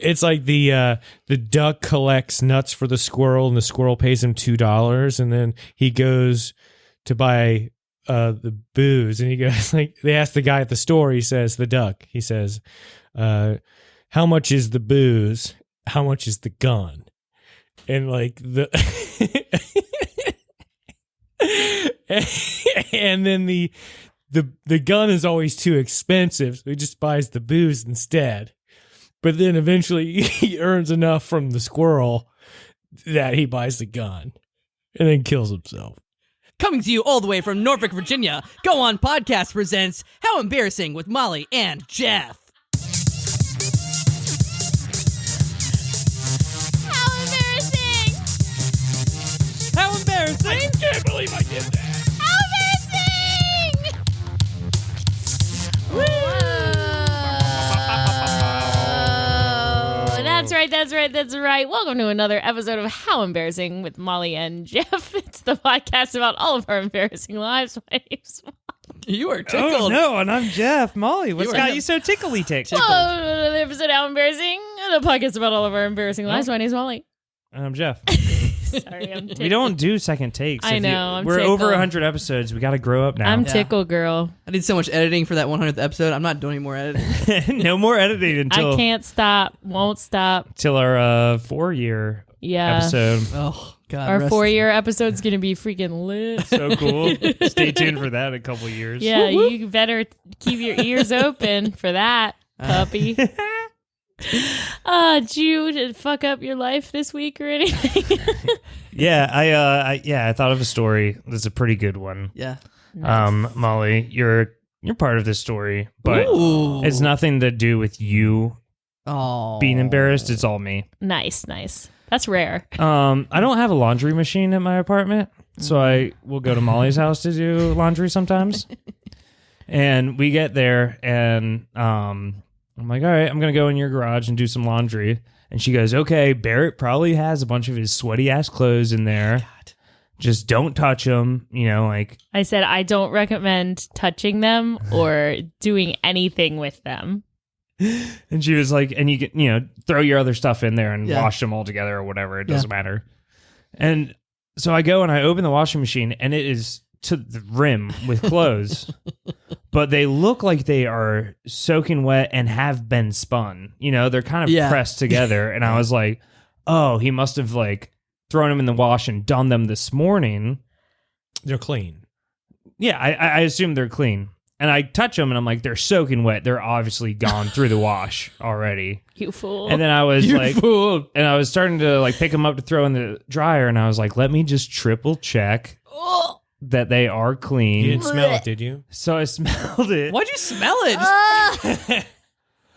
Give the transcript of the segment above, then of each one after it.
It's like the duck collects nuts for the squirrel, and the squirrel pays him $2, and then he goes to buy the booze, and he goes like, they ask the guy at the store. He says, the duck. He says, "How much is the booze? How much is the gun?" And like the and then the gun is always too expensive, so he just buys the booze instead. But then eventually he earns enough from the squirrel that he buys the gun and then kills himself. Coming to you all the way from Norfolk, Virginia, Go On Podcast presents How Embarrassing with Molly and Jeff. How embarrassing! How embarrassing! I can't believe I did that. How embarrassing! Whoa. That's right. Welcome to another episode of How Embarrassing with Molly and Jeff. It's the podcast about all of our embarrassing lives. My name's Molly. You are tickled. Oh, no, and I'm Jeff. Molly, what's got you so tickly-tick? Welcome to another episode of How Embarrassing, the podcast about all of our embarrassing lives. My name's Molly. And I'm Jeff. Sorry, I'm tickled. We don't do second takes. I know, We're tickled. over 100 episodes. We got to grow up now. I'm tickle girl. I did so much editing for that 100th episode. I'm not doing any more editing. No more editing until I can't stop. Won't stop. till our 4-year episode. Oh, God. Our rest- 4-year episode's going to be freaking lit. So cool. Stay tuned for that in a couple years. Yeah, you better keep your ears open for that, puppy. Did you fuck up your life this week or anything? Yeah, I thought of a story. That's a pretty good one. Yeah. Molly, you're part of this story, but Ooh. it's nothing to do with you Oh. being embarrassed. It's all me. Nice. That's rare. I don't have a laundry machine at my apartment, so I will go to Molly's house to do laundry sometimes. And we get there, and I'm like, all right, I'm going to go in your garage and do some laundry. And she goes, okay, Barrett probably has a bunch of his sweaty-ass clothes in there. God. Just don't touch them, like... I said I don't recommend touching them or doing anything with them. And she was like, and you get, throw your other stuff in there and Yeah. wash them all together or whatever. It doesn't matter. And so I go and I open the washing machine, and it is to the rim with clothes. But they look like they are soaking wet and have been spun. They're kind of pressed together. And I was like, oh, he must have thrown them in the wash and done them this morning. They're clean. Yeah, I assume they're clean. And I touch them and I'm like, they're soaking wet. They're obviously gone through the wash already. You fool. And then I was fool. and I was starting to pick them up to throw in the dryer. And I was like, let me just triple check that they are clean. You didn't smell it, did you? So I smelled it. Why'd you smell it?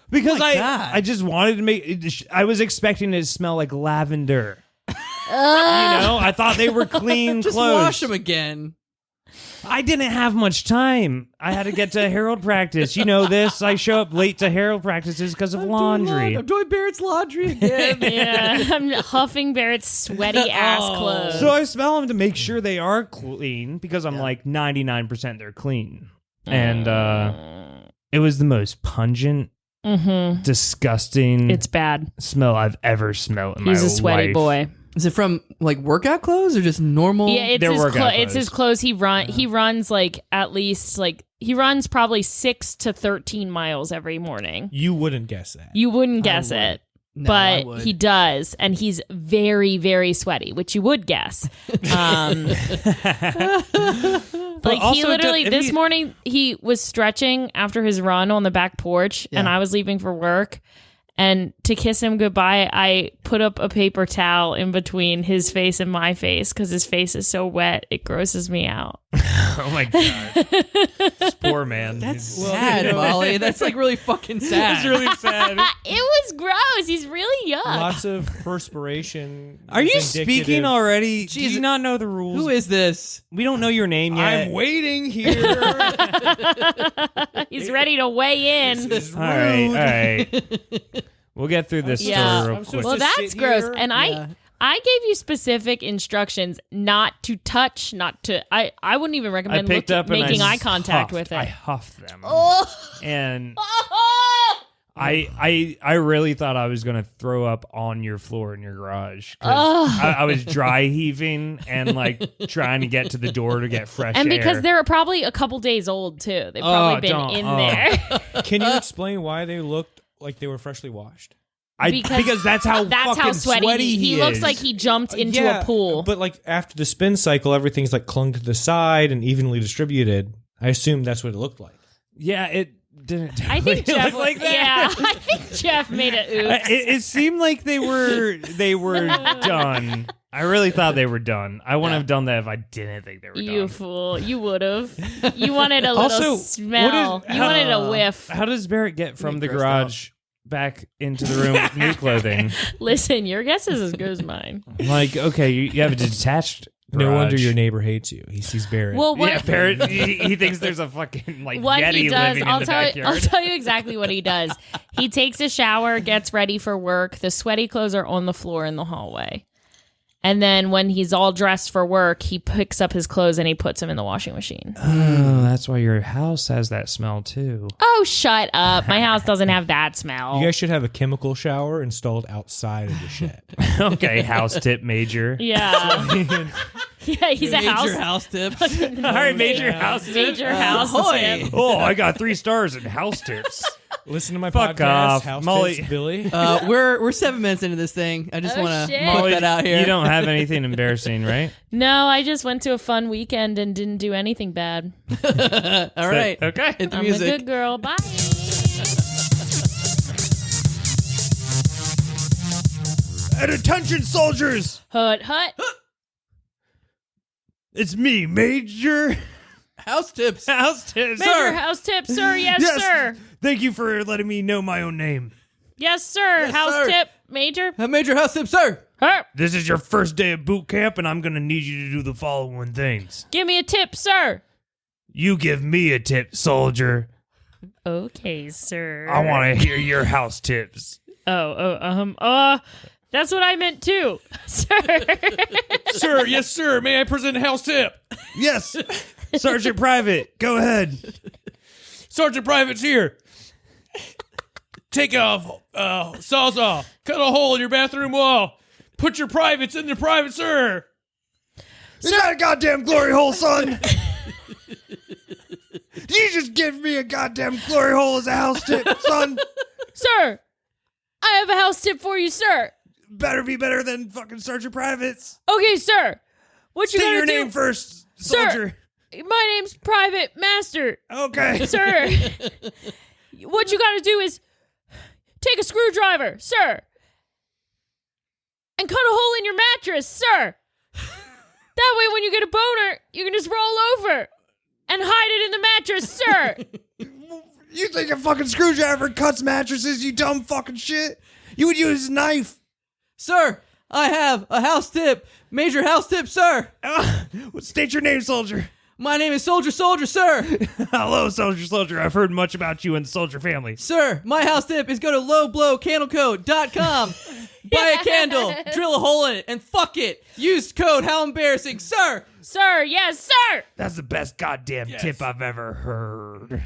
Because Oh my God. I just wanted to make it, I was expecting it to smell like lavender. I thought they were clean Just clothes. wash them again. I didn't have much time. I had to get to Herald practice. You know this. I show up late to Herald practices because of laundry. I'm doing Barrett's laundry again. Yeah, I'm huffing Barrett's sweaty ass clothes. So I smell them to make sure they are clean because I'm like 99% they're clean. And it was the most pungent, disgusting It's bad. smell I've ever smelled in my life. He's a sweaty boy. Is it from workout clothes or just normal? Yeah, it's They're his workout it's his clothes. He runs at least he runs probably 6 to 13 miles every morning. You wouldn't guess that. You wouldn't guess would. it. No, I But would. he does, and he's very, very sweaty, which you would guess. He also, literally if this he- morning he was stretching after his run on the back porch, and I was leaving for work. And to kiss him goodbye, I put up a paper towel in between his face and my face because his face is so wet it grosses me out. Oh my God. This poor man. That's sad, Molly. That's really fucking sad. That's really sad. It was gross. He's really yuck. Lots of perspiration. Are you is speaking indicative. already? Do Jesus. you not know the rules? Who is this? We don't know your name yet. I'm waiting here. He's ready to weigh in. This is All right, all rude. right. We'll get through this Yeah. story real I'm quick. so- Well, Just that's sit gross. here. And Yeah. I gave you specific instructions not to touch, not to. I wouldn't even I recommend picked up and making I eye contact huffed. with it. I huffed them. Oh. And I really thought I was gonna throw up on your floor in your garage. 'Cause I was dry heaving and like trying to get to the door to get fresh And air. because they were probably a couple days old too. They've probably been in there. Can you explain why they looked like they were freshly washed? Because that's how fucking sweaty he is. looks like he jumped into a pool. But like after the spin cycle, everything's like clung to the side and evenly distributed. I assume that's what it looked like. Yeah, it didn't. I think Jeff look like that. Yeah, I think Jeff made it oops. It seemed like they were done. I really thought they were done. I wouldn't have done that if I didn't think they were done. You fool. You would have. You wanted a little Also, smell. You wanted a whiff. How does Barrett get from the garage back into the room with new clothing? Listen, your guess is as good as mine. Like, okay, you have a detached garage. No wonder your neighbor hates you. He sees Barrett. Well, what, Yeah, Barrett, he thinks there's a fucking like what Yeti he does, living I'll in the tell backyard. I'll tell you exactly what he does. He takes a shower, gets ready for work. The sweaty clothes are on the floor in the hallway. And then when he's all dressed for work, he picks up his clothes and he puts them in the washing machine. Oh, that's why your house has that smell too. Oh, shut up. My house doesn't have that smell. You guys should have a chemical shower installed outside of the shed. Okay, house tip major. Yeah. Yeah, he's a Major house. house tips. All right, major house tip. Major house ahoy. tip. Oh, I got 3 stars in house tips. Listen to my Fuck podcast, off, House Molly. Tips, Billy. We're 7 minutes into this thing. I just Oh, want to shit. put Molly, that out here. You don't have anything embarrassing, right? No, I just went to a fun weekend and didn't do anything bad. All right. Okay. Hit the I'm music. a good girl. Bye. At attention, soldiers! Hut, hut. It's me, Major House tips. House Tips. Major house tip, sir. Yes, sir. Thank you for letting me know my own name. Yes, sir. Yes, house sir. tip, Major. Major house tips, sir. Huh. This is your first day of boot camp, and I'm going to need you to do the following things. Give me a tip, sir. You give me a tip, soldier. Okay, sir. I want to hear your house tips. That's what I meant too, sir. Sir, yes, sir. May I present a house tip? Yes, Sergeant Private, go ahead. Sergeant Private's here. Take a sawzall, cut a hole in your bathroom wall. Put your privates in the private, sir. Is that a goddamn glory hole, son? You just give me a goddamn glory hole as a house tip, son. Sir, I have a house tip for you, sir. Better be better than fucking Sergeant Privates. Okay, sir. What you State gotta your do? name first, Sir. soldier. My name's Private Master, Okay. sir. What you gotta do is take a screwdriver, sir, and cut a hole in your mattress, sir. That way, when you get a boner, you can just roll over and hide it in the mattress, sir. You think a fucking screwdriver cuts mattresses, you dumb fucking shit? You would use a knife. Sir, I have a house tip. Major house tip, sir. State your name, soldier. My name is Soldier, sir. Hello, soldier. I've heard much about you and the soldier family. Sir, my house tip is go to lowblowcandleco.com. Buy a candle, drill a hole in it, and fuck it. Use code How Embarrassing, sir. Sir, yes, sir. That's the best goddamn tip I've ever heard.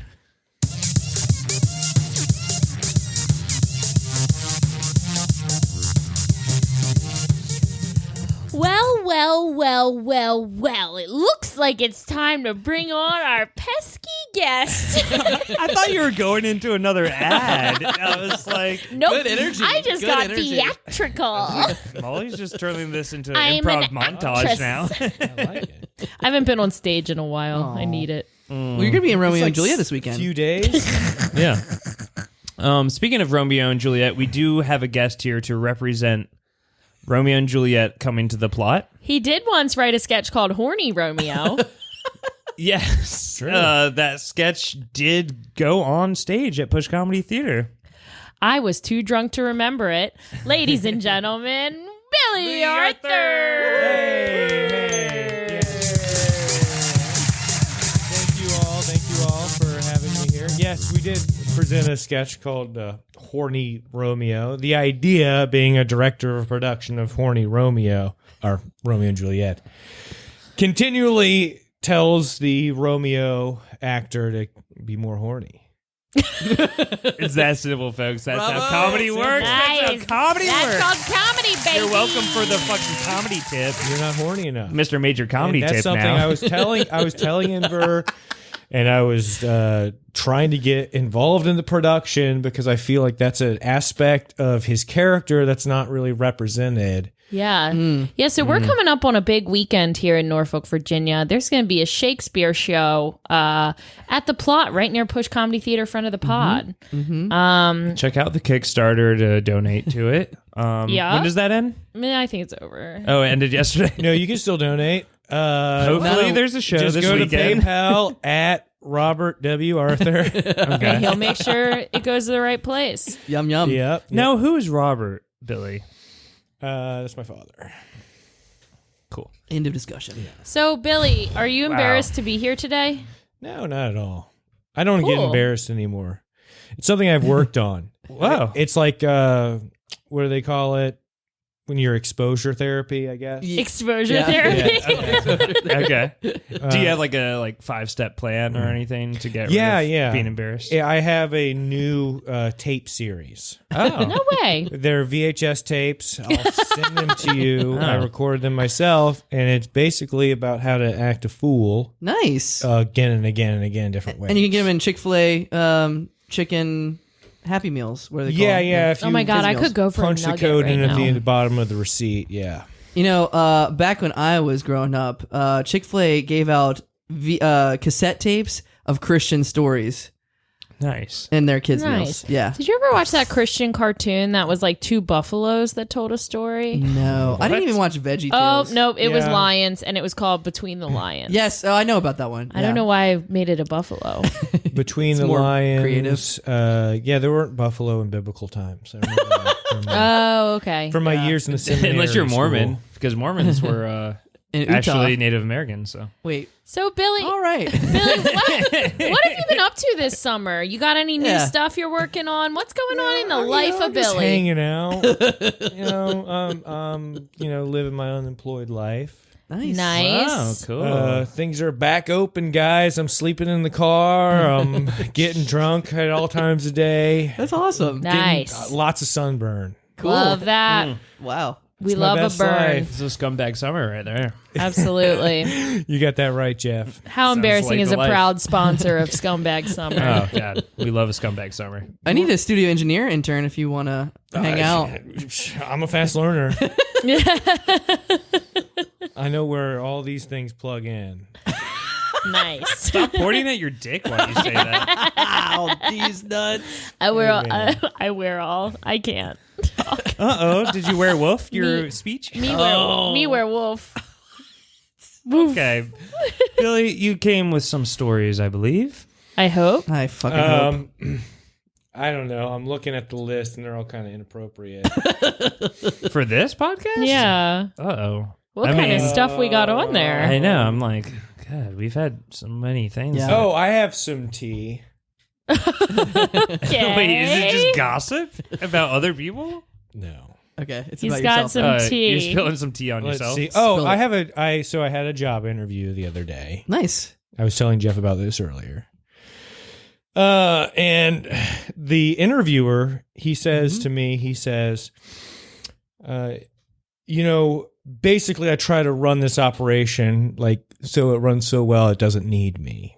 Well. It looks like it's time to bring on our pesky guest. I thought you were going into another ad. I was like, Nope. Good energy. I just Good got energy. theatrical. Molly's just turning this into an I'm improv an montage actress. now. I like it. I haven't been on stage in a while. I need it. Well, you're going to be in Romeo and Juliet this weekend. Few days. Yeah. Speaking of Romeo and Juliet, we do have a guest here to represent Romeo and Juliet coming to the plot. He did once write a sketch called Horny, Romeo. Yes. True. That sketch did go on stage at Push Comedy Theater. I was too drunk to remember it. Ladies and gentlemen, Billy Arthur. Hey. Thank you all for having me here. Yes, we did present a sketch called Horny Romeo. The idea being a director of production of Horny Romeo, or Romeo and Juliet, continually tells the Romeo actor to be more horny. It's that simple, folks. That's Bravo. how comedy works. That's Nice. how comedy That's works. called comedy, baby. You're welcome for the fucking comedy tip, You're not horny enough. Mr. Major Comedy And that's Tip. something now I was telling Inver, and I was trying to get involved in the production because I feel like that's an aspect of his character that's not really represented. Yeah. Yeah, so we're coming up on a big weekend here in Norfolk, Virginia. There's going to be a Shakespeare show at the Plot right near Push Comedy Theater, front of the pod. check out the Kickstarter to donate to it. Yeah. When does that end? I mean, I think it's over. Oh, it ended yesterday. No, you can still donate. Hopefully, there's a show Just this go weekend. to PayPal at Robert W. Arthur. And he'll make sure it goes to the right place. Yum yum. Yep. Now, who is Robert, Billy? That's my father. Cool. End of discussion. So, Billy, are you embarrassed to be here today? No, not at all. I don't get Cool. embarrassed anymore. It's something I've worked on. Wow. It's like, what do they call it? When you're exposure therapy, I guess. Exposure Yeah. therapy. Okay. Do you have like a 5-step plan or anything to get rid of being embarrassed? Yeah, I have a new tape series. Oh. No way. They're VHS tapes. I'll send them to you. I recorded them myself, and it's basically about how to act a fool Nice. again and again and again, different ways. And you can get them in Chick-fil-A chicken Happy Meals. What are they called? yeah. If you Oh my God, I Fizzy could go for punch a the nugget code right in now. at the bottom of the receipt, yeah. You know, back when I was growing up, Chick-fil-A gave out cassette tapes of Christian stories Nice. in their kids' Nice. meals. Yeah. Did you ever watch that Christian cartoon that was like 2 buffaloes that told a story? No, I didn't even watch Veggie Oh, Tales. no, it was Yeah. lions, and it was called Between the Lions. Yes, I know about that one. I don't know why I made it a buffalo. Between the more lions. creative. Yeah, there weren't buffalo in biblical times. I remember that Oh, okay. from my years in the seminary. Unless you're Mormon, school. because Mormons were In Utah. actually Native Americans. So Wait. So, Billy, All right. Billy, what have you been up to this summer? You got any new Yeah. stuff you're working on? What's going on in the You life know, of just Billy? hanging out. Living my unemployed life. Nice. Nice. wow, cool. Things are back open, guys. I'm sleeping in the car. I'm getting drunk at all times of day. That's awesome. Nice. Lots of sunburn. Cool. Love that. Wow. We It's my love a best burn. life. It's a scumbag summer right there. Absolutely. You got that right, Jeff. How Sounds embarrassing like is the a life. proud sponsor of Scumbag Summer? Oh god, we love a scumbag summer. I need a studio engineer intern if you want to hang out. I'm a fast learner. I know where all these things plug in. Nice. Stop pointing at your dick while you say that. Ow, these nuts. I wear all. man. I wear all. I can't. Uh-oh, did you wear wolf your Me- speech? Me wear wolf. Okay. Billy, you came with some stories, I believe. I hope. I fucking hope. I don't know. I'm looking at the list and they're all kind of inappropriate. For this podcast? Yeah. Uh-oh. What I kind of mean- stuff we got on I there? know, I'm like, God, we've had so many things. Yeah. Oh, I have some tea. Okay. Wait, is it just gossip about other people? No. Okay, it's He's about got yourself. some tea. You're spilling some tea on Let's yourself. see. Oh, Spill I it. have I had a job interview the other day. Nice. I was telling Jeff about this earlier. And the interviewer, he says to me, basically I try to run this operation so it runs so well it doesn't need me.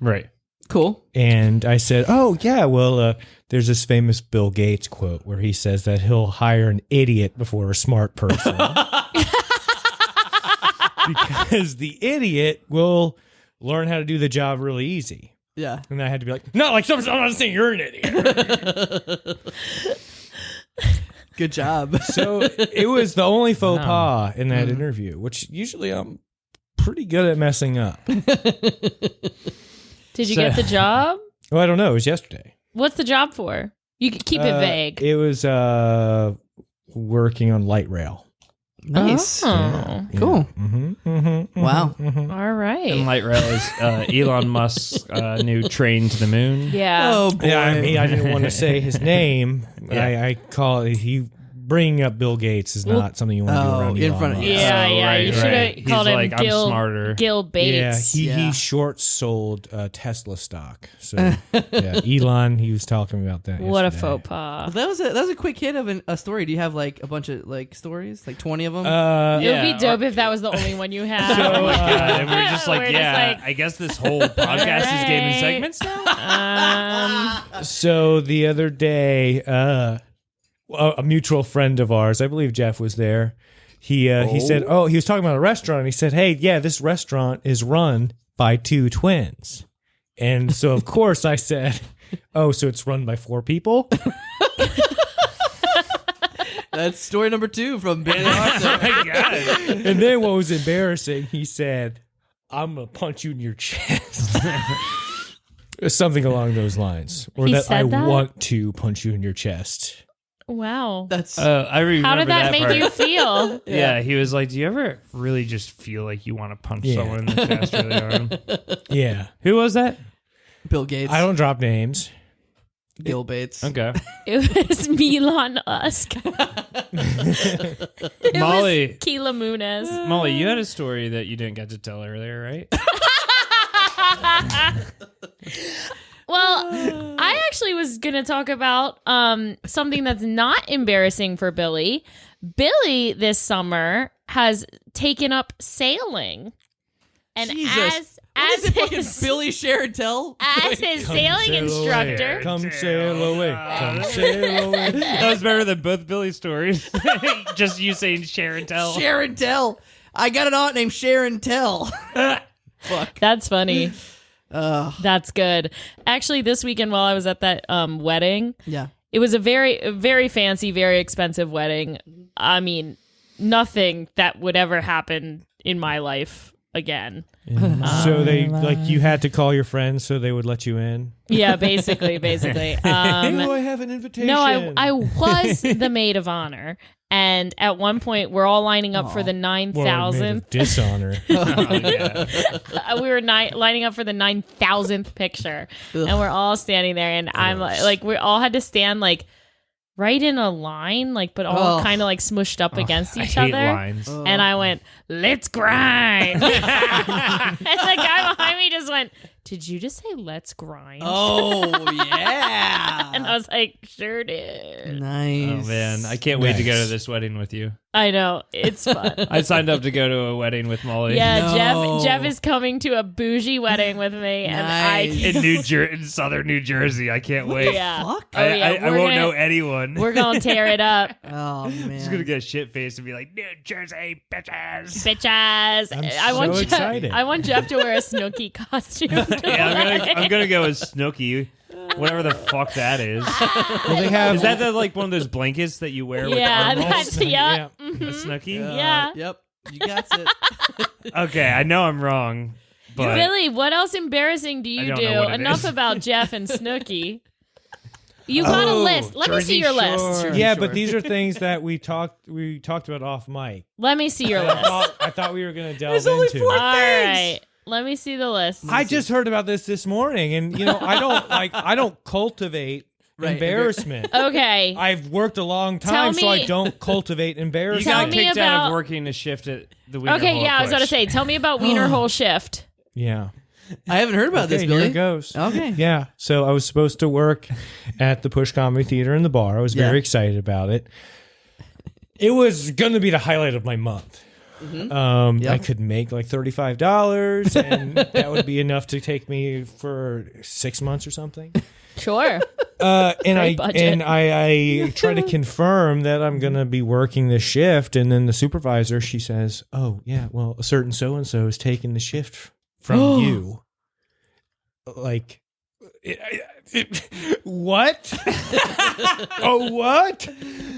Right. Cool. And I said, oh, yeah, well, there's this famous Bill Gates quote where he says that he'll hire an idiot before a smart person. Because the idiot will learn how to do the job really easy. Yeah. And I had to be like, no, I'm not saying you're an idiot. Good job. So it was the only faux pas in that interview, which usually I'm pretty good at messing up. Did you get the job? Well, I don't know. It was yesterday. What's the job for? You can keep it vague. It was working on light rail. Nice. Oh, Cool. Wow. all right. And light rail is Elon Musk's new train to the moon. Yeah. Oh boy. Yeah, I mean, I didn't want to say his name. Yeah. I call it, he bringing up Bill Gates is not something you want to do around in Elon front of- Musk. Yeah, yeah. right, You should have right. called He's him like, I'm Gil, smarter. Gil Bates. Yeah, he Yeah. short sold Tesla stock. So yeah, Elon, he was talking about that. What a yesterday. faux pas. That was a quick hit of a story. Do you have like a bunch of like stories, like 20 of them? It Yeah, would be dope if that was the only one you had. So, and we're just like, We're just yeah, like, I guess this whole podcast is gaming Alright. segments now. So the other day, a mutual friend of ours, I believe Jeff was there. He said, he was talking about a restaurant. And he said, hey, yeah, this restaurant is run by 2 twins. And so of course I said, oh, so it's run by 4 people? That's story number 2 from Ben and Oh Arthur. my God. And then what was embarrassing, he said, I'm going to punch you in your chest. Something along those lines. Or He that I said that? want to punch you in your chest. wow. That's I remember How did that make part. you feel? Yeah, he was like, do you ever really just feel like you want to punch Yeah. someone in the chest really hard? Yeah. Who was that? Bill Gates, I don't drop names. Gil Bates. Okay. It was Elon Musk. It Molly. was Keela Muniz. Molly, you had a story that you didn't get to tell earlier, right? Well, I actually was going to talk about something that's not embarrassing for Billy. Billy this summer has taken up sailing. And Jesus. What as is it, fucking his, Billy Sheratel? as his sailing instructor, Come sail away. Come sail away. That was better than both Billy's stories. Just you saying Sharon Tell. Sharon Tell. I got an aunt named Sharon Tell. Fuck. that's funny. That's good. Actually, this weekend while I was at that wedding, Yeah. it was a very fancy, very expensive wedding. I mean, nothing that would ever happen in my life again. So they you had to call your friends so they would let you in. Yeah, basically. I have an invitation. No, I was the maid of honor, and at one point we're all lining up for the 9,000th. Dishonor. We were lining up for the 9,000th picture, and we're all standing there, and I'm like, we all had to stand like right in a line, like, but all kind of like smushed up against each I hate other. lines. And I went, let's grind. And the guy behind me just went, did you just say let's grind? Oh, yeah. And I was like, sure did. Nice. Oh man, I can't wait to go to this wedding with you. I know. It's fun. I signed up to go to a wedding with Molly. Yeah, No. Jeff is coming to a bougie wedding with me, and Nice. In southern New Jersey. I can't wait. yeah. Fuck? Oh, yeah. I We're won't gonna- know anyone. We're gonna tear it up, Oh, man. just gonna get shit faced and be like, New Jersey bitches. bitches. I'm I want so Jeff, excited. I want Jeff to wear a Snooki costume. Yeah, I'm gonna go as Snooki, whatever the fuck that is. Well, they have Is that like one of those blankets that you wear with Yeah, armholes? that's yeah. A Snooki? Yeah. Yep. You got it. Okay, I know I'm wrong, but Billy, what else embarrassing do I you don't do? know what it Enough is. about Jeff and Snooki. You got a list. Let me see Jersey your Shore. list. Yeah, Sure. but these are things that we talked about off mic. Let me see your list. I thought we were going to delve There's only into. 4 All right. Let me see the list. I just heard about this morning, and I don't cultivate Right. embarrassment. Okay. I've worked a long Tell time, so I me- don't cultivate you embarrassment. Tell got me kicked out about- of working a shift at the Wiener Okay, Hole yeah, I was Push. about to say, tell me about Wiener Hole Shift. Yeah. I haven't heard about this, Okay, Billy. here it goes. Okay. Yeah. So I was supposed to work at the Push Comedy Theater in the bar. I was very Yeah. excited about it. It was going to be the highlight of my month. Yep. I could make like $35, and that would be enough to take me for 6 months or something. Sure. And budget. I try to confirm that I'm going to be working this shift, and then the supervisor, she says, "Oh yeah, well, a certain so and so is taking the shift from you." Like, what? Oh, what?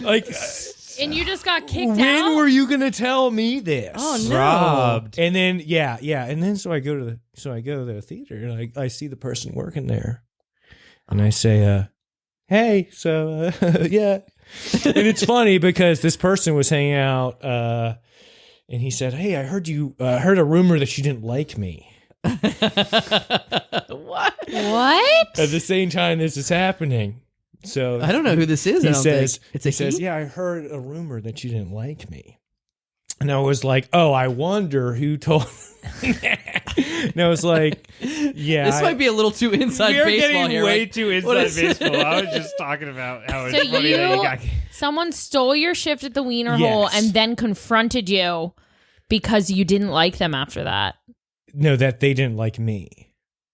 Like, And you just got kicked when out? were you going to tell me this? Oh, no. Robbed. And then and then so I go to the theater, and I see the person working there, and I say, "Hey, so yeah," and it's funny because this person was hanging out, and he said, "Hey, I heard heard a rumor that you didn't like me." What? What? At the same time this is happening, So I don't know who this is. I he don't says, think. It's a he says, he? yeah, I heard a rumor that you didn't like me. And I was like, oh, I wonder who told me that. And I was like, yeah. This might be a little too inside We are baseball getting here. way right? too What inside is- baseball. I was just talking about how it's So funny that you got. someone stole your shift at the Wiener Yes. Hole and then confronted you because you didn't like them after that. No, that they didn't like me.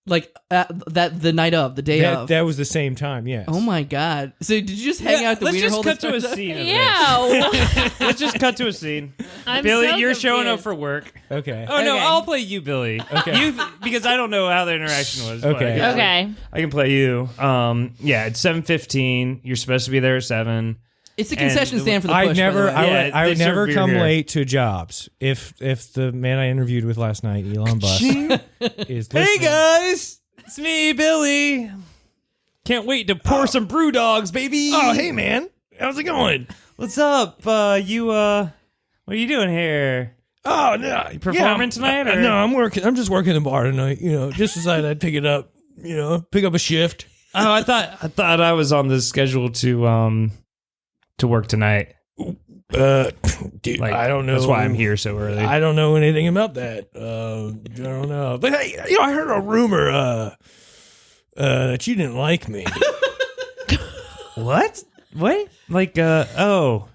Like that the night of, the day of. That was the same time, yes. Oh my god! So did you just hang out at the Let's Wiener just Hole? cut that to a starts- scene of Yeah. this. Let's just cut to a scene. I'm Billy, so you're showing up confused. for work. Okay. Oh no, Okay. I'll play you, Billy. Okay. You, because I don't know how the interaction was. but Okay. Okay. I can play you. Yeah, it's 7:15. You're supposed to be there at 7. It's the concession And stand for the I push. never, by the way. Yeah, I they would serve never beer come here. late to jobs. If the man I interviewed with last night, Elon Bus, is Hey listening. guys, it's me, Billy. Can't wait to pour some brew dogs, baby. Oh, hey man, how's it going? What's up? What are you doing here? Oh no, You performing tonight, or? No, I'm working. I'm just working the bar tonight. Just decided I'd pick it up. Pick up a shift. Oh, I thought I was on the schedule to work tonight. Dude, Like, I don't know. That's why I'm here so early. I don't know anything about that. I don't know. But hey, I heard a rumor that you didn't like me. What? What? Like, oh.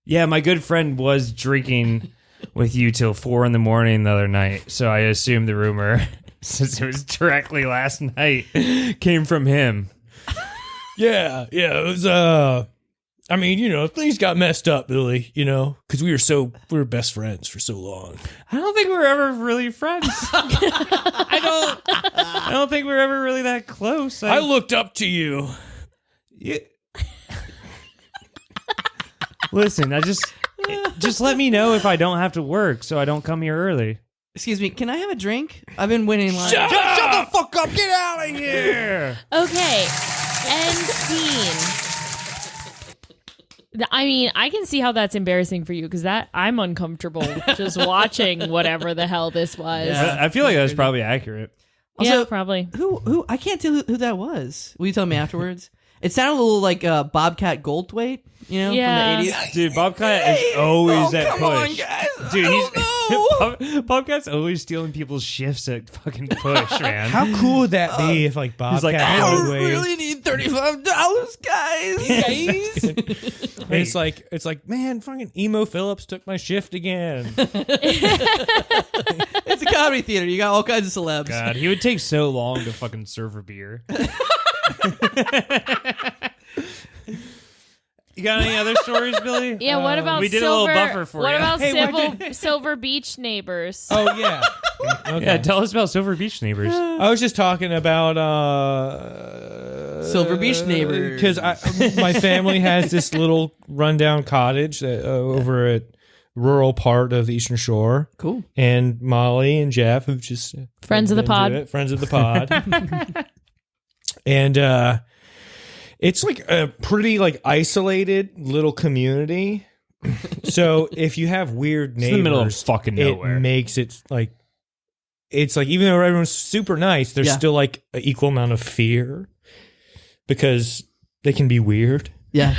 Yeah, my good friend was drinking with you till 4 a.m. the other night, so I assumed the rumor, since it was directly last night, came from him. Yeah. It was. I mean, things got messed up, Billy. Because we were best friends for so long. I don't think we were ever really friends. I don't think we were ever really that close. I looked up to you. Yeah. Listen, just let me know if I don't have to work, so I don't come here early. Excuse me, can I have a drink? I've been waiting in line. Shut the fuck up! Get out of here! Okay. End scene. I mean, I can see how that's embarrassing for you because I'm uncomfortable just watching whatever the hell this was. Yeah. I feel like that's probably accurate. Yeah, Also, probably. Who? I can't tell who that was. Will you tell me afterwards? It sounded a little like Bobcat Goldthwait, Yeah. from the 80s. Dude, Bobcat is always at come push. on, guys. Dude, I don't Bobcat's always stealing people's shifts at fucking push, man. How cool would that be if Bobcat like, I Goldthwait- really need $35, guys. And it's like, man, fucking Emo Phillips took my shift again. It's a comedy theater. You got all kinds of celebs. God, he would take so long to fucking serve a beer. You got any other stories, Billy? Yeah, what about we did Silver, a little buffer for what you. about Hey, Silver Beach neighbors? Oh yeah. Okay. Yeah, tell us about Silver Beach neighbors. I was just talking about Silver Beach neighbors. because my family has this little rundown cottage over at rural part of the Eastern Shore. Cool. And Molly and Jeff have just Friends of the been to pod. it, friends of the pod. And it's like a pretty isolated little community. So if you have weird neighbors, It's in the middle of fucking nowhere. it makes it it's like even though everyone's super nice, there's Yeah. still an equal amount of fear because they can be weird. Yeah.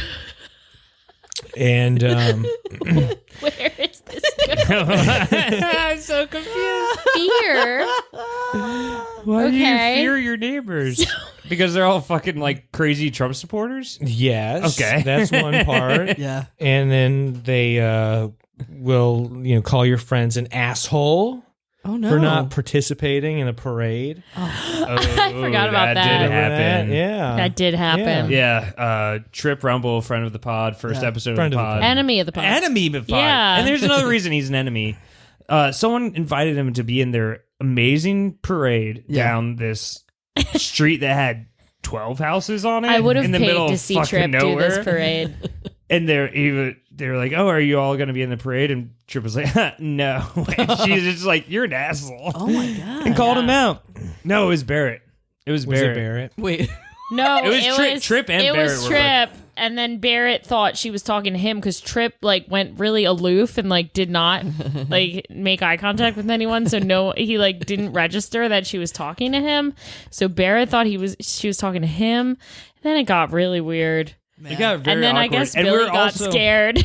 And Where is this going? I'm so confused. Fear. Why do you Okay. fear your neighbors? Because they're all fucking crazy Trump supporters? yes, Okay. that's one part. Yeah. And then they will call your friends an asshole Oh no. for not participating in a parade. I forgot about that. Did Remember happen. that? Yeah. That did happen. Yeah, Trip Rumble, friend of the pod, first Yeah. episode Friend of of the the pod. Enemy of the pod. Enemy of the pod. Yeah. And there's another reason he's an enemy. Someone invited him to be in their amazing parade Yeah. down this street that had 12 houses on it. I would have in the paid middle to of see fucking Trip do nowhere. this parade. And they were like, "Oh, are you all going to be in the parade?" And Trip was like, "No." And she's just like, "You're an asshole," Oh my god. and called him out. No, it was Barrett. It was Was Barrett. it Barrett? Wait. No, It was Trip and it Barrett was were Trip. and then Barrett thought she was talking to him because Tripp like went really aloof and like did not like make eye contact with anyone. So he like didn't register that she was talking to him. So Barrett thought she was talking to him. Then it got really weird. It got very and then awkward. I guess And Billy we're got also- scared.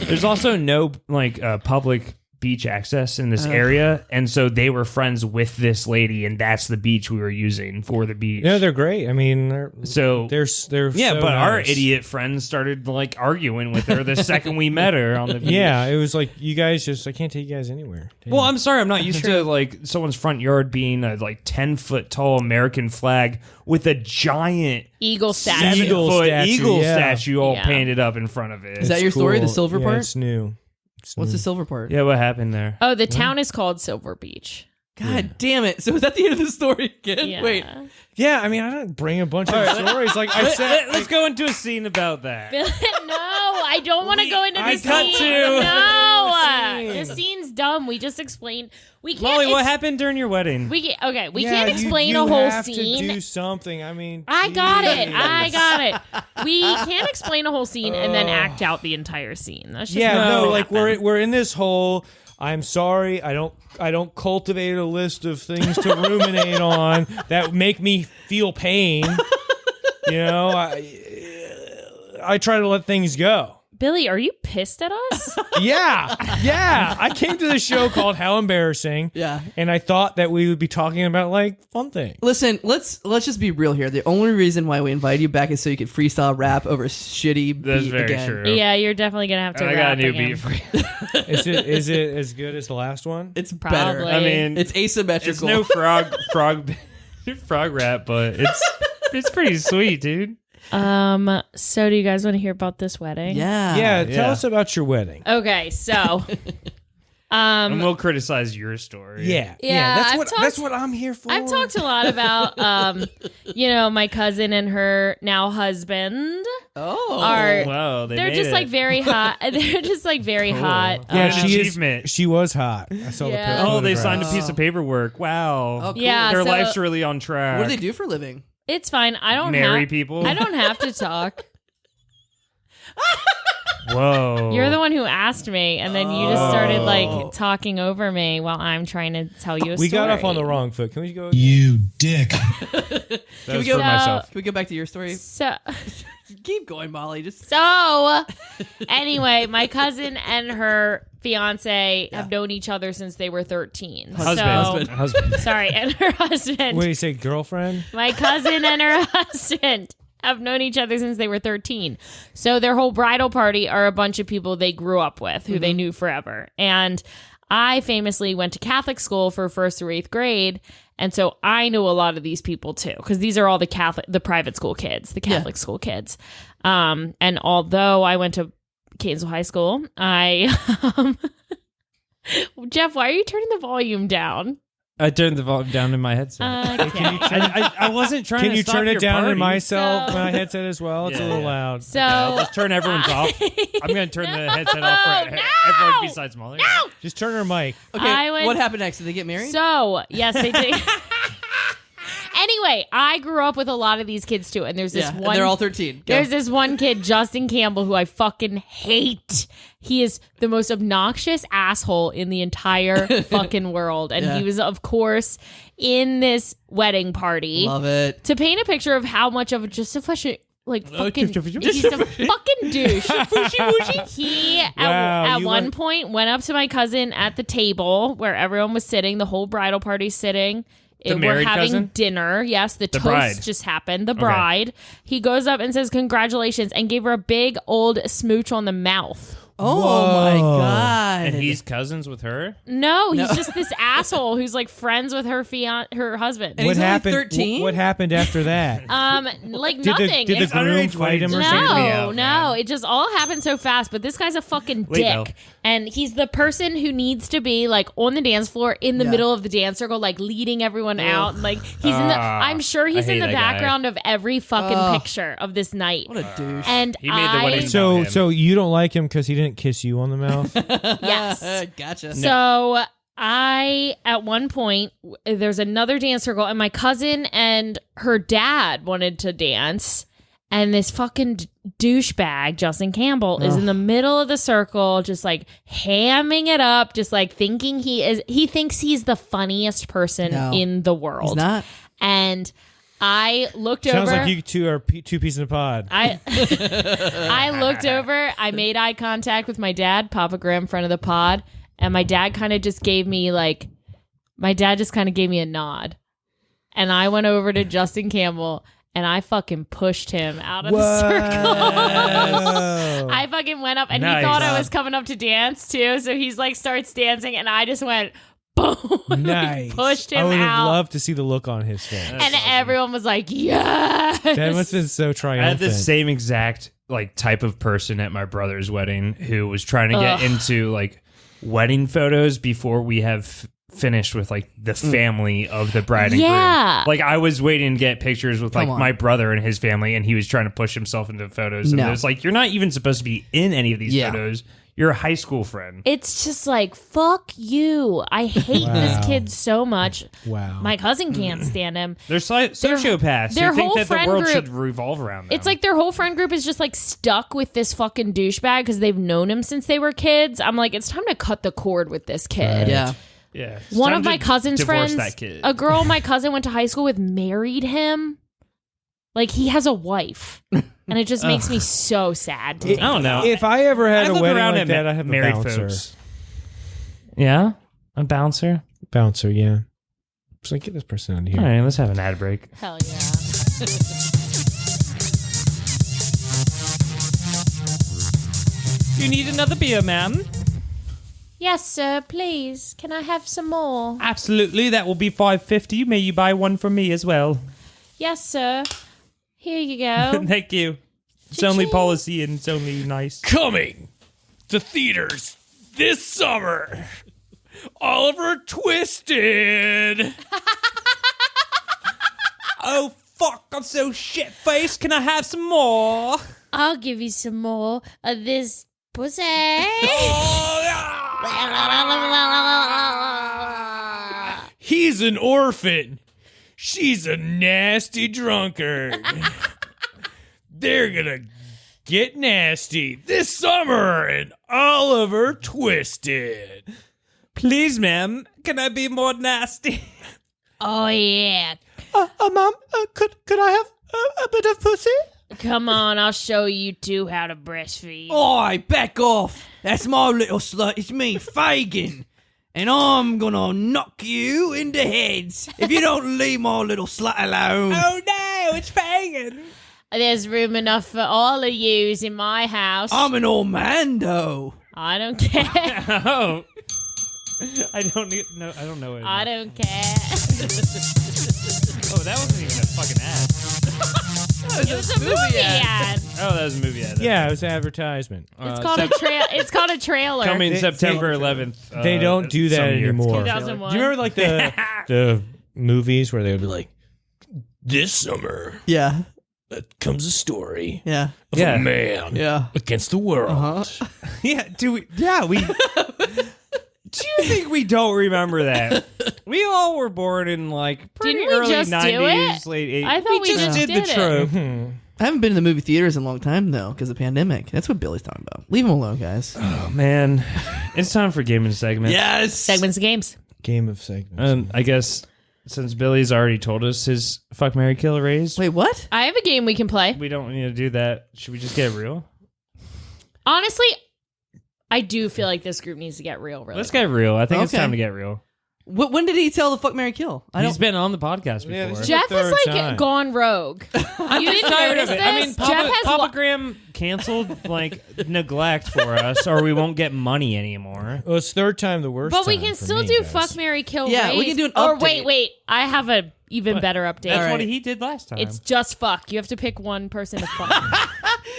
There's also no like public beach access in this area, and so they were friends with this lady, and that's the beach we were using for the beach. No, they're great. I mean, they're yeah, so but our nice. idiot friends started like arguing with her the second we met her on the beach. Yeah, it was like you guys I can't take you guys anywhere. Damn. Well, I'm sorry, I'm not used to like someone's front yard being a like 10-foot tall American flag with a giant Eagle statue. 7-foot statue, eagle yeah. story all Yeah. painted up in front of it. Is that your story, the Cool. silver Yeah, part? It's new. What's the silver part? Yeah, what happened there? Oh, the town is called Silver Beach. God damn it. So is that the end of the story again? Yeah. Wait. Yeah, I mean, I don't bring a bunch of stories. Like I said, Let's go into a scene about that. No, I don't want to go into the I cut scene. to- No, the scene's dumb. We just explained. We can't. Molly, what happened during your wedding? We can't yeah, explain you a whole have scene. To do something. I mean, I got it. jeez. I got it. We can't explain a whole scene and then act out the entire scene. That's just Yeah, not no, gonna like happen. we're in this whole. I'm sorry, I don't cultivate a list of things to ruminate on that make me feel pain. You know, I try to let things go. Billy, are you pissed at us? Yeah. I came to the show called How Embarrassing. Yeah. And I thought that we would be talking about like fun things. Listen, let's just be real here. The only reason why we invited you back is so you could freestyle rap over shitty That's beat very again. true. Yeah, you're definitely gonna have to. I got a rap new again. beat for you. Is it as good as the last one? It's Probably. better. I mean, It's asymmetrical. it's no frog rap, but it's pretty sweet, dude. So do you guys want to hear about this wedding? Yeah. Yeah, tell yeah. us about your wedding. Okay, so And we'll criticize your story. Yeah. Yeah, that's I've what talked- that's what I'm here for. I've talked a lot about my cousin and her now husband Oh. are Wow, they're made just it. like very hot. They're just like very hot. Yeah, An she achievement. she was hot. I saw Yeah. the Oh, they photograph. signed a piece of paperwork. Wow. Oh, cool. Yeah, Their so- life's really on track. What do they do for a living? It's fine. I don't Marry have people? I don't have to talk. Whoa. You're the one who asked me, and then you just started like talking over me while I'm trying to tell you a We story. got off on the wrong foot. Can we go? You dick. That was go- for myself. Can we go back to your story? So Keep going, Molly. Just anyway, my cousin and her fiance have known each other since they were 13. Husband. So, Husband. sorry, and her husband. What do you say, girlfriend? My cousin and her husband have known each other since they were 13. So their whole bridal party are a bunch of people they grew up with who they knew forever. And I famously went to Catholic school for 1st through 8th grade. And so I know a lot of these people too, because these are all the private school kids, the Catholic school kids. And although I went to Kansas High School, Jeff, why are you turning the volume down? I turned the volume down in my headset. Okay. I wasn't trying Can to you stop turn it your down party. in myself, So- my headset as well? It's a Yeah, little yeah. loud. So I'll just turn everyone's off. I'm going to turn the headset off for No! everyone besides Molly. No! Just turn her mic. okay. I went- What happened next? Did they get married? So, yes, they did. Anyway, I grew up with a lot of these kids too, and there's this and one. they're all 13. Go. There's this one kid, Justin Campbell, who I fucking hate. He is the most obnoxious asshole in the entire fucking world, and Yeah. he was, of course, in this wedding party. Love it. To paint a picture of how much of just a fucking fucking just a- he's a fucking douche. He Wow, at you one went- point went up to my cousin at the table where everyone was sitting, the whole bridal party sitting. The We're married having cousin? dinner. Yes, the toast bride. just happened. The bride. He goes up and says congratulations and gave her a big old smooch on the mouth. Oh Whoa. my god. And he's cousins with her? No, he's just this asshole who's like friends with her her husband. And he's only happened? 13? What hapted after that? Like Did nothing. the It's- groom underage fight him or weddings something? freak me No, out, no, man. it just all happened so fast. But this guy's a fucking Wait, dick, though. and he's the person who needs to be like on the dance floor in the Yeah. middle of the dance circle, like leading everyone out. And, like he's in the. I'm sure he's I in hate the that guy. background of every fucking Ugh. picture of this night. What a douche. And He made the wedding about So him. so you don't like him because he didn't kiss you on the mouth? yes. Gotcha. So I, at one point, there's another dance circle, and my cousin and her dad wanted to dance. And this fucking douchebag, Justin Campbell, is in the middle of the circle, just like hamming it up, just like thinking he thinks he's the funniest person in the world. He's not. And I looked over. Sounds like you two are two peas in a pod. I looked over. I made eye contact with my dad, Papa Graham, friend of the pod, and my dad kind of just gave me a nod. And I went over to Justin Campbell and I fucking pushed him out of the circle. I fucking went up and he thought I was coming up to dance too. So he's like starts dancing and I just went boom. Nice. Pushed him I would have out. loved to see the look on his face. And everyone was like, yes. That must have been so triumphant. I had the same exact like type of person at my brother's wedding who was trying to get into like wedding photos before we have finished with like the family of the bride and groom. Like I was waiting to get pictures with like my brother and his family, and he was trying to push himself into photos. And it was like, you're not even supposed to be in any of these photos. You're a high school friend. It's just like, fuck you. I hate this kid so much. Wow. My cousin can't stand him. They're sociopaths. Their They think whole that the friend world group- should revolve around them. It's like their whole friend group is just like stuck with this fucking douchebag because they've known him since they were kids. I'm like, it's time to cut the cord with this kid. Yeah. yeah. It's One time of to my cousin's divorce friends, that kid. a girl my cousin went to high school with, married him. Like he has a wife. And it just makes me so sad to think I don't know. If I ever had I a look wedding around like at that, I have a married bouncer. folks. Yeah, a bouncer. Bouncer, yeah. Just like, get this person out of here. All right, let's have an ad break. Hell yeah. You need another beer, ma'am? Yes, sir, please. Can I have some more? Absolutely, that will be $5.50. May you buy one from me as well? Yes, sir. Here you go. Thank you. It's only policy and it's only nice. Coming to theaters this summer, Oliver Twisted. Oh, fuck, I'm so shit-faced. Can I have some more? I'll give you some more of this pussy. He's an orphan. She's a nasty drunkard. They're gonna get nasty this summer in Oliver Twisted. Please, ma'am, can I be more nasty? Oh, yeah. Mom, could I have a bit of pussy? Come on, I'll show you two how to breastfeed. Oi, back off. That's my little slut. It's me, Fagin. And I'm gonna knock you in the heads if you don't leave my little slut alone. Oh, no, it's Fagin. There's room enough for all of yous in my house. I'm an old man, though. I don't care. Oh. I don't know it. I don't care. Oh, that wasn't even a fucking ad. It was a movie ad. Oh, that was a movie ad. Yeah, it was an advertisement. It's called a trail. It's called a trailer. Coming September 11th. They don't do that some year. anymore. 2001. Do you remember like the movies where they would be like, this summer Yeah. comes a story Yeah. of Yeah. a man Yeah. against the world. Yeah, we. Do you think we don't remember that? We all were born in like pretty Didn't we early just do 90s, it? late 80s. I thought we just did the did it. trope. I haven't been in the movie theaters in a long time, though, because of the pandemic. That's what Billy's talking about. Leave him alone, guys. Oh, man. It's time for gaming segment. Yes. Segments of games. Game of segments. And I guess since Billy's already told us his fuck, marry, kill raise, Wait, what? I have a game we can play. we don't need to do that. Should we just get real? Honestly, I do feel like this group needs to get real. Really, Let's get real. I think it's Okay. time to get real. When did he tell the fuck, marry, kill? He's been on the podcast Yeah, before. this Jeff has third like time. gone rogue. You didn't Tired notice of this? it. I mean, Jeff Papa, has Papa Graham canceled like neglect for us, or we won't get money anymore. Well, it's third time the worst. But we time can for still me, do guys. fuck, marry, kill, Yeah, raise. we can do an Or update. wait, I have a even better update. That's All what right. he did last time. It's just fuck. You have to pick one person to fuck.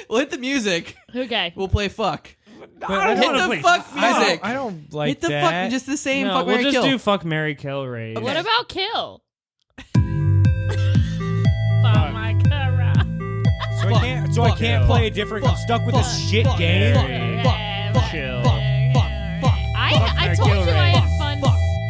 We'll hit the music. Okay. We'll play fuck. I Hit don't the wanna play fuck music. I don't like Hit the that. fuck, just the same No, fuck, we'll marry, just kill. do fuck, marry, kill, raise. What about kill? Fuck my cara. So I can't play a different. I'm stuck with this shit game. Chill. I told you I had fun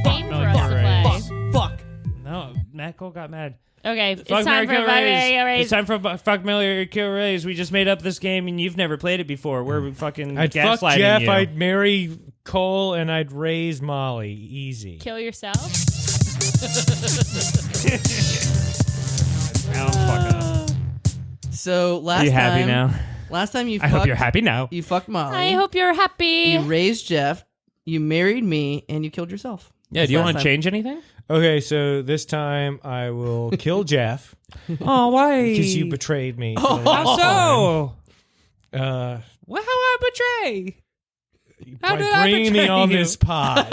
game No, for us to you're play. right. Fuck. No, Cole got mad. Okay, it's Fuck, time Mary, for Kill, Raise. Raise. It's time for Fuck, Mary, Kill, Raise. We just made up this game, and you've never played it before. We're fucking I'd fuck gaslighting Jeff, you. I'd marry Cole, and I'd raise Molly. Easy. Kill yourself. Now fuck up. So last Are you time, happy now? Last time you I fucked, hope you're happy now. You fucked Molly. I hope you're happy. You raised Jeff. You married me, and you killed yourself. Yeah, do you Last want to time. change anything? Okay, so this time I will kill Jeff Oh, why? because you betrayed me. How so? Uh, Well, how I betray? How by did I bringing me betray on you? this pod.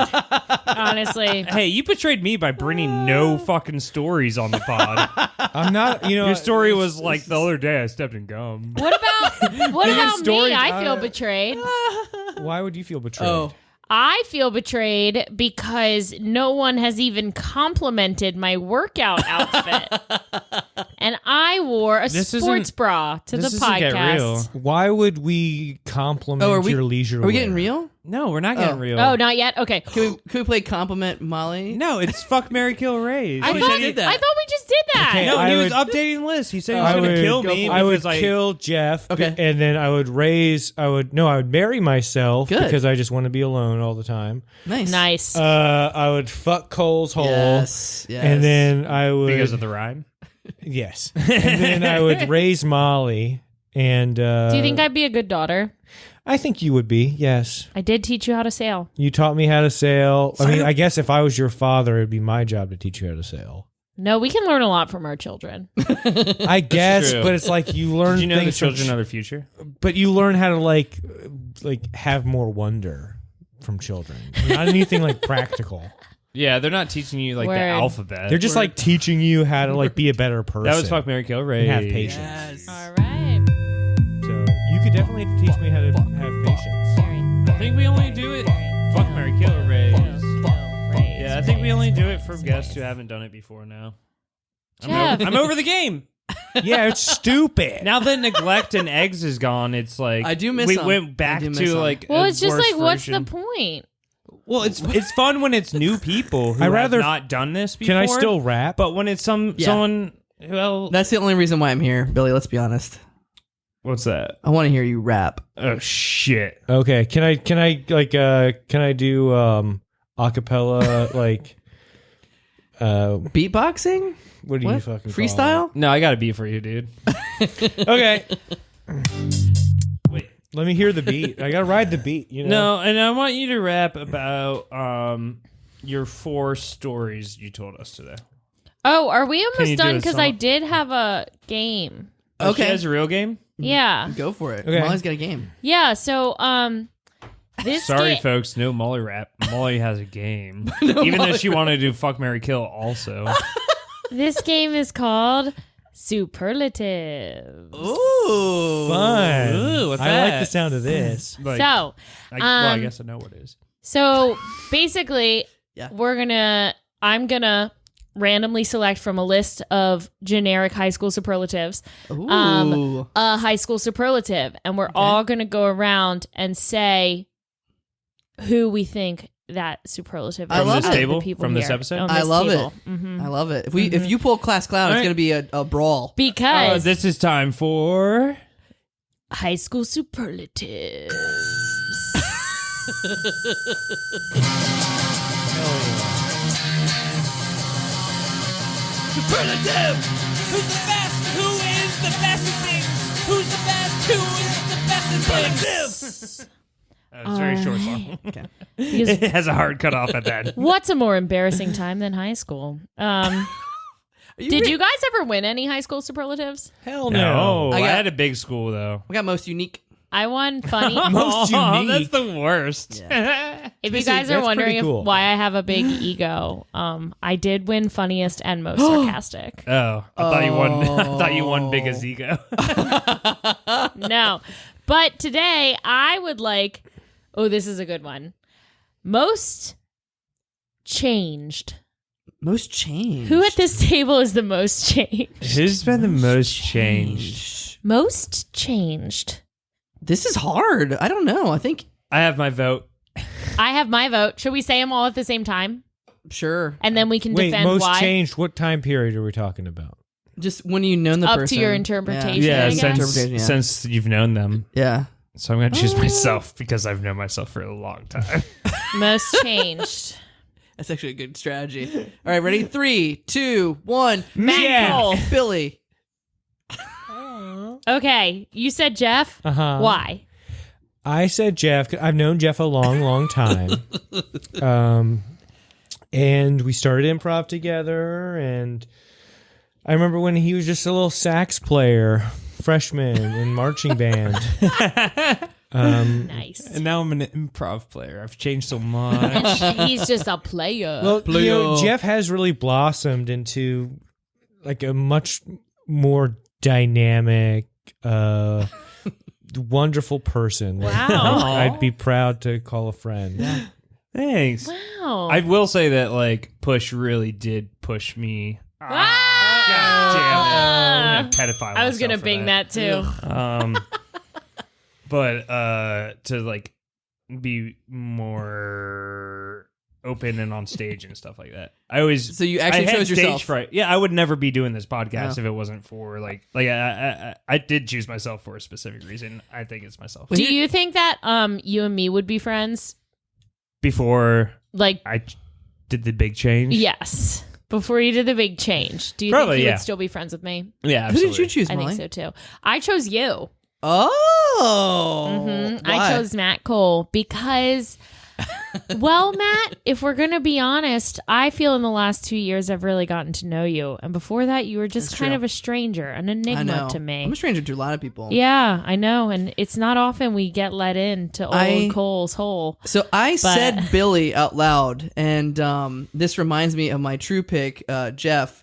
Honestly. Hey, you betrayed me by bringing no fucking stories on the pod. I'm not, Your story was like the other day I stepped in gum. What about story- me? I feel betrayed. Why would you feel betrayed? Oh, I feel betrayed because no one has even complimented my workout outfit. And I wore a This sports isn't- bra to the this doesn't get real. podcast. Why would we compliment your leisure Are we wear? getting real? No, we're not getting real. Oh, not yet? Okay. Can we play compliment Molly? No, it's fuck, Mary, kill, raise. I we thought, did that. I thought we just did that. Okay, No, I he was would- updating the list. He said he was I going to would kill go me. for it. I would because kill Jeff, Okay. and then I would marry myself Good. because I just want to be alone all the time. Nice. Nice. I would fuck Cole's hole, Yes. Yes. and then I would because of the rhyme. yes, and then I would raise Molly. And Do you think I'd be a good daughter? I think you would be. Yes, I did teach you how to sail. you taught me how to sail. I mean, I guess if I was your father, it'd be my job to teach you how to sail. No, we can learn a lot from our children. I guess, true. but it's like you learn Did you know the things from children are the future? but you learn how to like have more wonder from children. Not anything like practical. Yeah, they're not teaching you like Word. the alphabet. They're just like teaching you how to like be a better person. that was fuck, Mary, kill, raise. and have patience. Yes. All right. So you could definitely teach me how to have patience. I think we only do it. Fuck, Mary, kill, raise. Yeah, I think we only do it for guests who haven't done it before now. Jeff. I'm over the game. Yeah, it's stupid. Now that neglect and eggs is gone, it's like I do miss we them. went back I do miss to them. like Well, a it's just worse like, what's the version. point? Well, it's fun when it's new people who I rather- have not done this before. Can I still rap? But when it's someone, well, That's the only reason why I'm here, Billy. Let's be honest. what's that? I want to hear you rap. Oh shit! Okay, can I do acapella like Beatboxing? what do you fucking call Freestyle? No, I got a beat for you, dude. it? Okay. Wait. Let me hear the beat. I gotta ride the beat, you know. No, and I want you to rap about your 4 stories you told us today. Oh, are we you almost do done? a Because song? I did have a game. Oh, Okay. she has a real game. Yeah. Go for it. Okay. Molly's got a game. Yeah, so this Sorry, ga- folks, no Molly rap. Molly has a game, even though she wanted to do fuck, Mary, kill also. This game is called Superlative. Ooh. Fun. Ooh, what's I like that? the sound of this. Like, So, I guess I know what it is. so basically, Yeah. I'm gonna randomly select from a list of generic high school superlatives Ooh. a high school superlative, and we're all gonna go around and say who we think that superlative I is. love out of it. the Table? people From this here episode? on I this love table. it. Mhm. I love it. If you pull class clown, it's Alright. going to be a brawl. Because This is time for. high school superlatives. Superlative! Who's the best? Who is the best at things? Who's the best? Who is the best at things? It's a very short song. Because It has a hard cutoff at that. what's a more embarrassing time than high school? Did you guys ever win any high school superlatives? Hell No, no. I got- had a big school though. We got most unique. I won funny. Most Oh, unique. That's the worst. If you Basically, guys are that's wondering pretty cool. why I have a big ego, I did win funniest and most sarcastic. Oh, I thought you won. I thought you won big as ego. No, but today I would like. Oh, this is a good one. Most changed. Most changed. Who at this table is the most changed? Who's been the most changed? Most changed. This is hard. I don't know. I think I have my vote. I have my vote. Should we say them all at the same time? Sure. and then we can Wait, defend most why. changed. What time period are we talking about? Just when you know the Up to person. your interpretation. Yeah, I guess. Interpretation, yeah. since you've known them. Yeah. So I'm going to choose myself because I've known myself for a long time. Most changed. That's actually a good strategy. All right, ready? 3, 2, 1. Matt Cole. Billy. Okay, you said Jeff. Uh-huh. Why? I said Jeff. 'Cause I've known Jeff a long, long time. And we started improv together. And I remember when he was just a little sax player, freshman in marching band. Nice. And now I'm an improv player. I've changed so much. He's just a player. Well, Jeff has really blossomed into like a much more dynamic, wonderful person. that Wow. I'd be proud to call a friend. Thanks. Wow. I will say that like Push really did push me. Ah! God damn it. Pedophile. I was gonna myself for bing that too. But to like be more open and on stage and stuff like that. I always So you actually I had chose stage yourself. fright. Yeah, I would never be doing this podcast No. if it wasn't for like I did choose myself for a specific reason. I think it's myself. Do you think that you and me would be friends? Before Like, I did the big change. yes. Before you did the big change, do you Probably, think you yeah. would still be friends with me? Yeah. Who did Absolutely. you choose, I Molly? think so too. I chose you. Oh. Mhm. Why? I chose Matt Cole because, well, Matt, if we're going to be honest, I feel in the last 2 years I've really gotten to know you. And before that, you were just That's kind true. of a stranger, an I enigma know. to me. I'm a stranger to a lot of people. Yeah, I know. And it's not often we get let in to old Cole's hole. So I said Billy out loud, and this reminds me of my true pick, Jeff.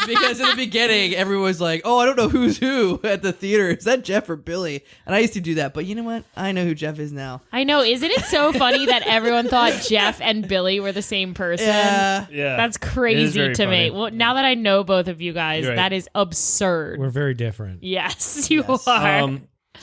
Because in the beginning, everyone was like, "Oh, I don't know who's who at the theater. Is that Jeff or Billy?" And I used to do that, but you know what? I know who Jeff is now. I know. Isn't it so funny that everyone thought Jeff and Billy were the same person? Yeah. Yeah. That's It is crazy very to me. funny. Well, now that I know both of you guys, You're right. that is absurd. We're very different. Yes, you Yes. are.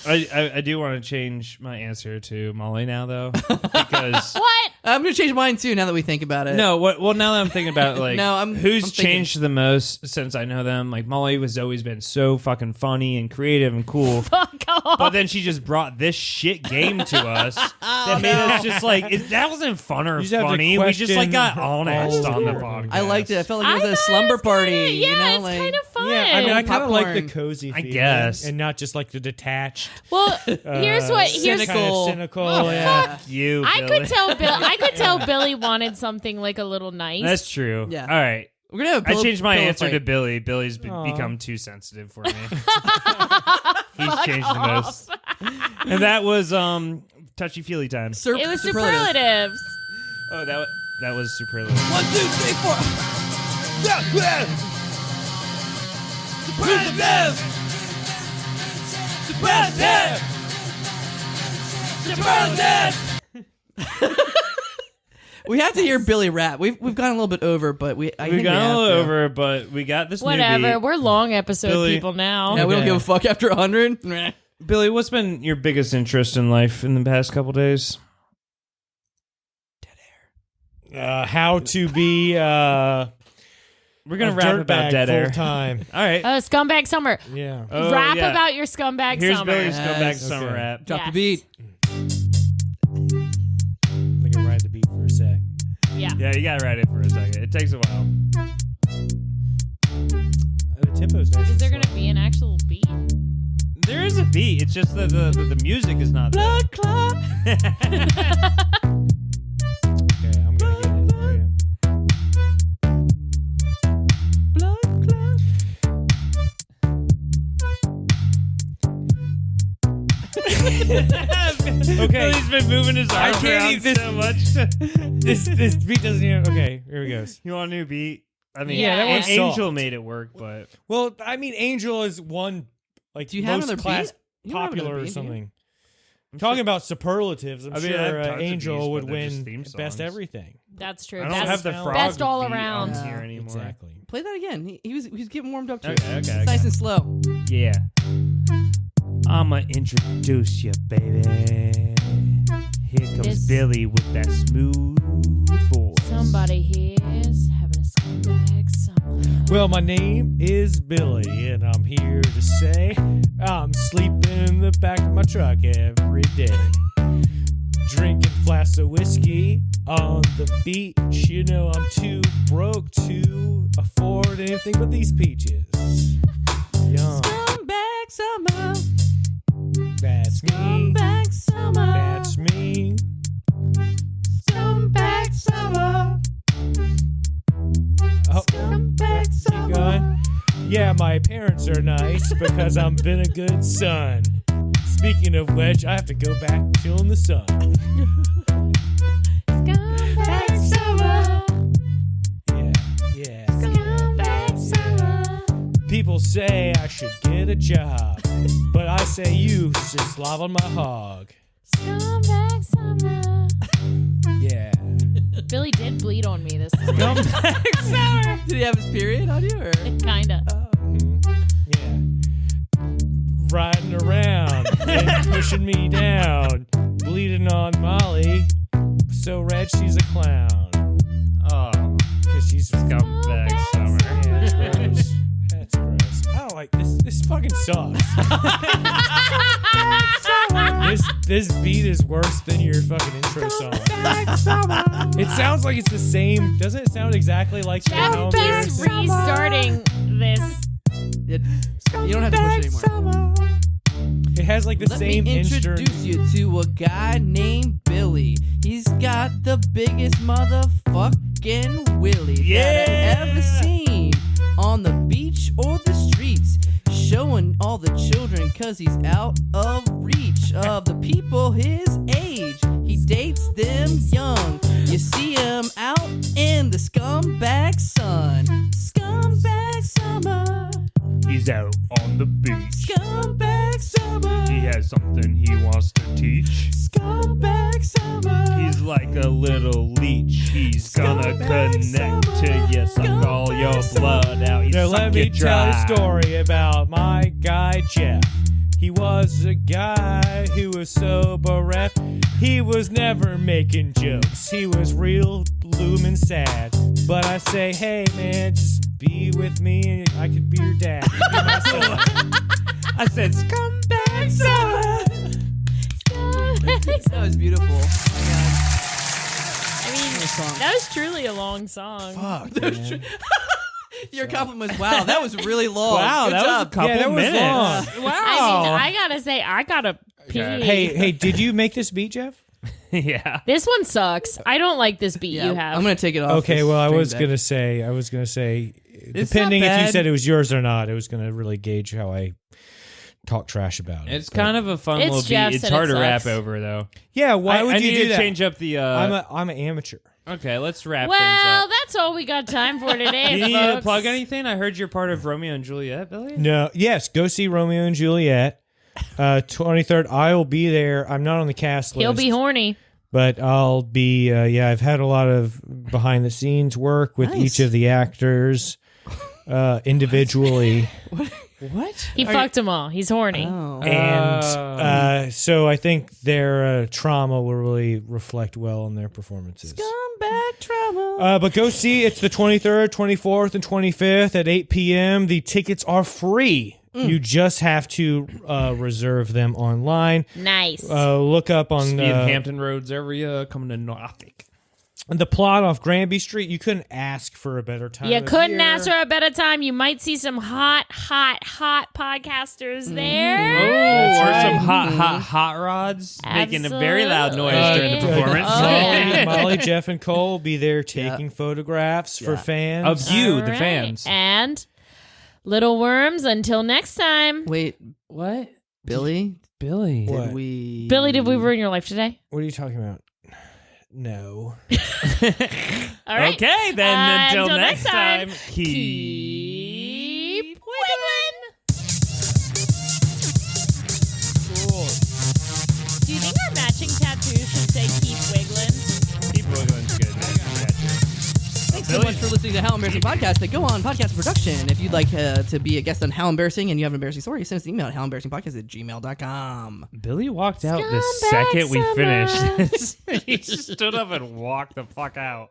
I do want to change my answer to Molly now though because What? I'm gonna change mine too. Now that we think about it. no, well now that I'm thinking about it, like No, I'm who's thinking- changed the most since I know them. Like Molly has always been so fucking funny and creative and cool, Fuck off. but then she just brought this shit game to us that made us just like that wasn't fun or You just have to funny. We just like got question honest all on the of it. podcast. I liked it. I felt like it was I a thought slumber it was kinda- party. Yeah, you know, it's like kind of fun. Yeah, I mean, I kind of like the Popcorn. cozy I feeling, guess. and not just like the detached, Well, here's what. Here's kind of cynical. yeah. you. I Billy. could tell. I could tell Billy wanted something like a little nice. That's true. Yeah. All right. We're gonna have a I pillow- changed my pillow answer fight. to Billy. Billy's become too sensitive for me. He's changed the most. And that was touchy feely time. It was superlatives. Oh, that was superlative. 1, 2, 3, 4. Superlative! Superlative! Superlative! We have to hear Billy rap. We've gone a little bit over, but we We got a little over, but we got this Whatever. new beat. We're long episode Billy- people now. Yeah, we don't Okay. give a fuck after 100. Billy, what's been your biggest interest in life in the past couple days? How to be We're gonna rap about dead air. full time. All right. Scumbag summer. Yeah. Oh, Rap yeah. about your scumbag Here's summer. Billy's Yes. comeback summer Okay. rap. Drop Yes. the beat. I can ride the beat for a sec. Yeah. Yeah, you gotta write it for a second. It takes a while. The tempo's nice. Is there and gonna be an actual beat? There is a beat. It's just that the music is not there. slow. Okay, I'm gonna get it. Okay. Billy's been moving his arm can't around even- so much. This beat doesn't even. Okay, here he goes. You want a new beat? I mean, Yeah, that one's Angel soft. made it work, but Well, I mean, Angel is one like Do you have most another class beat? You don't have popular another or beat, do you? something. Talking about superlatives, I'm I mean, I have sure tons of Angel beats, would but they're just win theme best songs. everything. That's true. I don't Best, have the frog best all beat around. on here Yeah, anymore. Exactly. Play that again. He was getting warmed up to Okay, it. okay, It's nice and slow. Yeah. I'ma introduce you, baby. Here comes This- Billy with that smooth voice. Somebody here's having a scumbag summer. Well, my name is Billy, and I'm here to say I'm sleeping in the back of my truck every day. Drinking flasks of whiskey on the beach. You know I'm too broke to afford anything but these peaches. Yum. Scumbag summer. That's me. Scumbag summer. That's me. Scumbag summer. Oh, Scumbag keep summer. going. Yeah, my parents are nice because I'm been a good son. Speaking of which, I have to go back and chill in the sun. Scumbag summer. Yeah. Scumbag summer. People say I should get a job, but I say you should slob on my hog. Scumbag summer. Yeah. Billy did bleed on me this time. Scumbag summer. Did he have his period on you? Or? Kinda. Yeah. Riding around and pushing me down, bleeding on Molly. So red, she's a clown. Oh, Cause she's scumbag summer. Yeah, it's gross. That's gross. I don't like this. This fucking sucks. This beat is worse than your fucking intro song. It sounds like it's the same. Doesn't it sound exactly like the How Jeff Embarrassing? keeps restarting this. You don't have to push it anymore. It has like the Let same me instrument. introduce you to a guy named Billy. He's got the biggest motherfucking willy that I ever seen on the beach or the streets, showing all the children cause he's out of reach of the people his age. He dates them young. You see him out in the scumbag sun. Scumbag summer. He's out on the beach. Scumbag summer. He has something he wants to teach. Scumbag summer. He's like a little leech. He's gonna connect to you, suck all your blood out. He Now suck let you me tell you dry. a story about my guy Jeff. He was a guy who was so bereft. He was never making jokes. He was real bloomin' sad. But I say, hey man, just be with me and I could be your dad. Be my son. I said, scumbag summer. That was beautiful. Oh I mean, song. that was truly a long song. Fuck, man. Your compliment was, wow, that was really long. Wow, Good that was a job. couple Yeah, that was minutes. long. I Wow. mean, I gotta say, I gotta pee. Hey, did you make this beat, Jeff? Yeah. This one sucks. I don't like this beat Yeah, you have. I'm going to take it off. Okay, this well, I stream was deck. gonna say, It's depending not if you bad. said it was yours or not, it was gonna really gauge how I talk trash about it. It's But- kind of a fun It's little Jeff beat. It's said hard it to rap sucks. over, though. Yeah, why would I you need do to that? change up the. I'm an amateur. Okay, let's wrap well, things up. that's all we got time for today, Do you need to folks. plug anything? I heard you're part of Romeo and Juliet, Billy. No, yes, go see Romeo and Juliet. 23rd, I will be there. I'm not on the cast list. He'll be horny. But I'll be, I've had a lot of behind the scenes work with Nice. each of the actors individually. What? He fucked them all. He's horny. Oh. And so I think their trauma will really reflect well on their performances. Scumbag trauma. But go see, it's the 23rd, 24th, and 25th at 8 p.m. The tickets are free. You just have to reserve them online. Nice. Look up on Speed Hampton Roads area coming to Norfolk. the plot off Granby Street. You couldn't ask for a better time. You of couldn't year. ask for a better time. You might see some hot podcasters there. Oh, That's or right. some hot rods making a very loud noise during the Absolutely. performance. Oh, yeah. Molly, Jeff, and Cole will be there taking photographs for fans. Of you, All the right. fans. And Little Worms, until next time. Wait, What? Billy? Billy. What? Did we? Billy, did we ruin your life today? What are you talking about? No. All right. Okay, then until Until next next time, time, keep wiggling. Cool. Do you think our matching tattoos should say keep wiggling? keep wiggling's good. Thanks so much for listening to How Embarrassing Podcast. They go on podcast production. If you'd like to be a guest on How Embarrassing and you have an embarrassing story, send us an email at howembarrassingpodcast@gmail.com. Billy walked out the Scumbag second we summer. finished. He stood up and walked the fuck out.